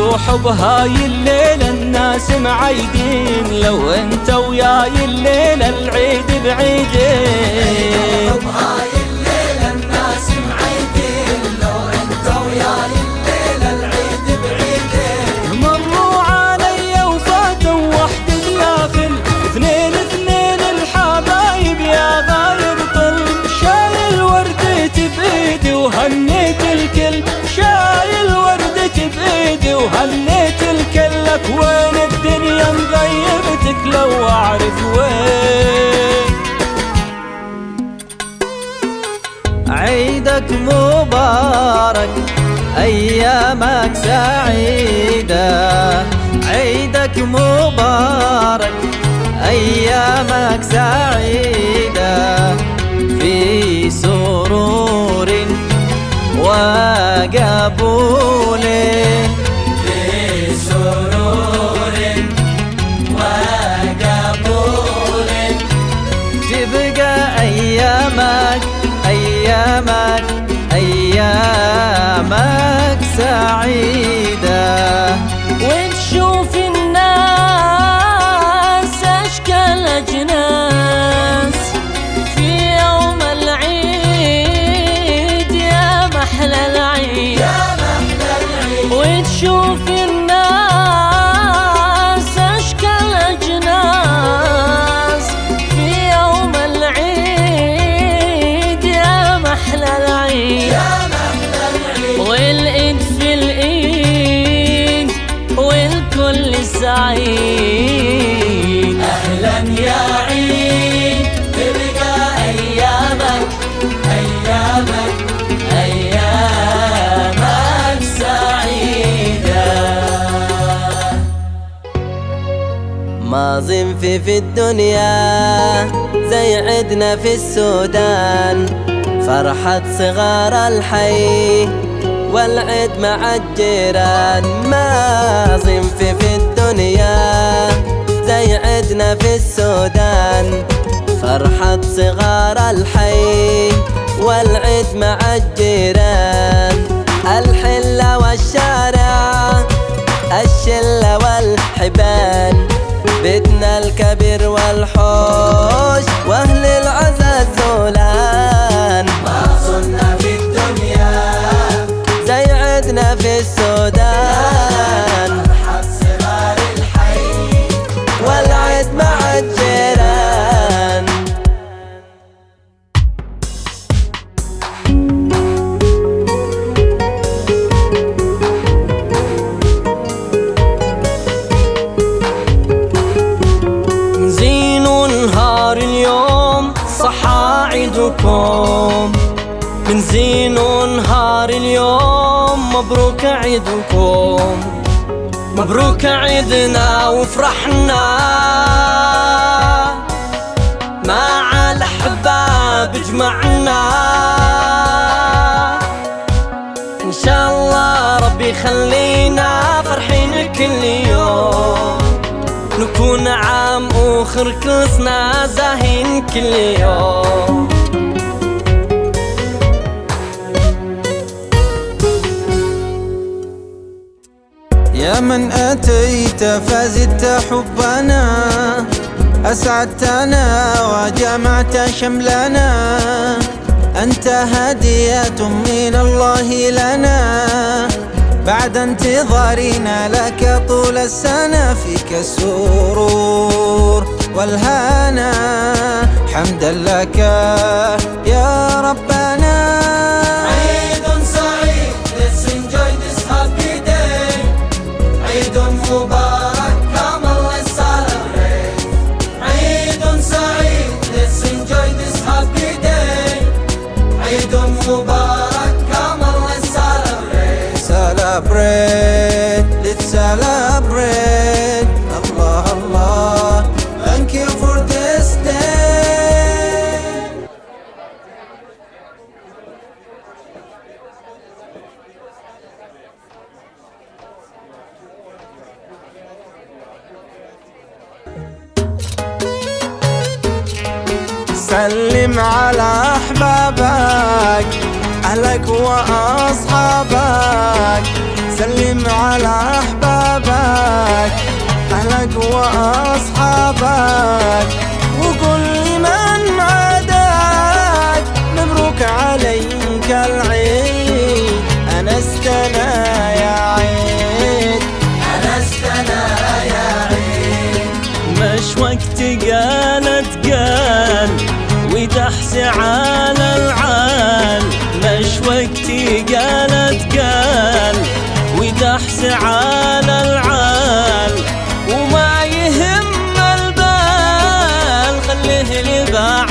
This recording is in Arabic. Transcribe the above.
الروح بهاي الليلة الناس معيدين، لو انت وياي الليلة العيد بعيدين. بهاي الليلة الناس معيدين، لو انت وياي الليلة العيد بعيدين. مروا علي وفاتوا وحد دياخل، اثنين اثنين الحبايب يا غايب طل، شايل وردتي بإيدي وهنيت الكل، شايل وردتي بإيدي وهنيت الكل. لك وين الدنيا مغيبتك لو أعرف وين. عيدك مبارك أيامك سعيدة، عيدك مبارك أيامك سعيدة، في سرور وقبول، في سرور وقبول. تبقى أيامك أيامك أيامك سعيدة، وتشوف الناس أشكال أجناس في يوم العيد يا محلى العيد، يا محلى العيد. وتشوف الناس أشكال أجناس في يوم العيد يا محلى العيد، يا محلى العيد. والإيد في الإيد والكل سعيد. أهلا يا عيد، تبقى أيامك أيامك أيامك سعيدة. ما ظنفي في الدنيا زي عدنا في السودان، فرحة صغار الحي والعيد مع الجيران. ما ظنفي في الدنيا زي عدنا في السودان، فرحة صغار الحي والعيد مع الجيران. الحلة والشارع الشلة والحبان، بيتنا الكبير والحوش واهل العزا الزولان. ما صرنا في الدنيا زي عدنا في السودان، فرحة صغار الحي والعيد مع الجيران. زينوا نهار اليوم صحى عيدكم، من زينوا نهار اليوم مبروك عيدكم، مبروك عيدنا وفرحنا مع الأحباب جمعنا. إن شاء الله ربي يخلينا فرحين كل يوم، نكون عام آخر كل سنة زاهين كل يوم. يا من أتيت فزدت حبنا، أسعدتنا وجمعت شملنا، أنت هدية من الله لنا، بعد انتظارنا لك طول السنة. فيك السرور والهنا، حمدا لك يا ربنا. عيد سعيد، let's enjoy this happy day. عيد مبارك come on let's celebrate. عيد سعيد، let's enjoy this happy day. عيد مبارك come on let's celebrate. Celebrate, let's celebrate. Allah Allah, thank you for this day. سلم على أحبابك، أهلك وأصحابك، سلم على أحبابك أهلك وأصحابك وقل لمن عاداك مبروك عليك العيد أنستنا يا عيد أنستنا يا عيد مش وقت قالت قال ودحس على العال مش وقت قالت قال ودحس على العال وما يهم البال خليه لبعد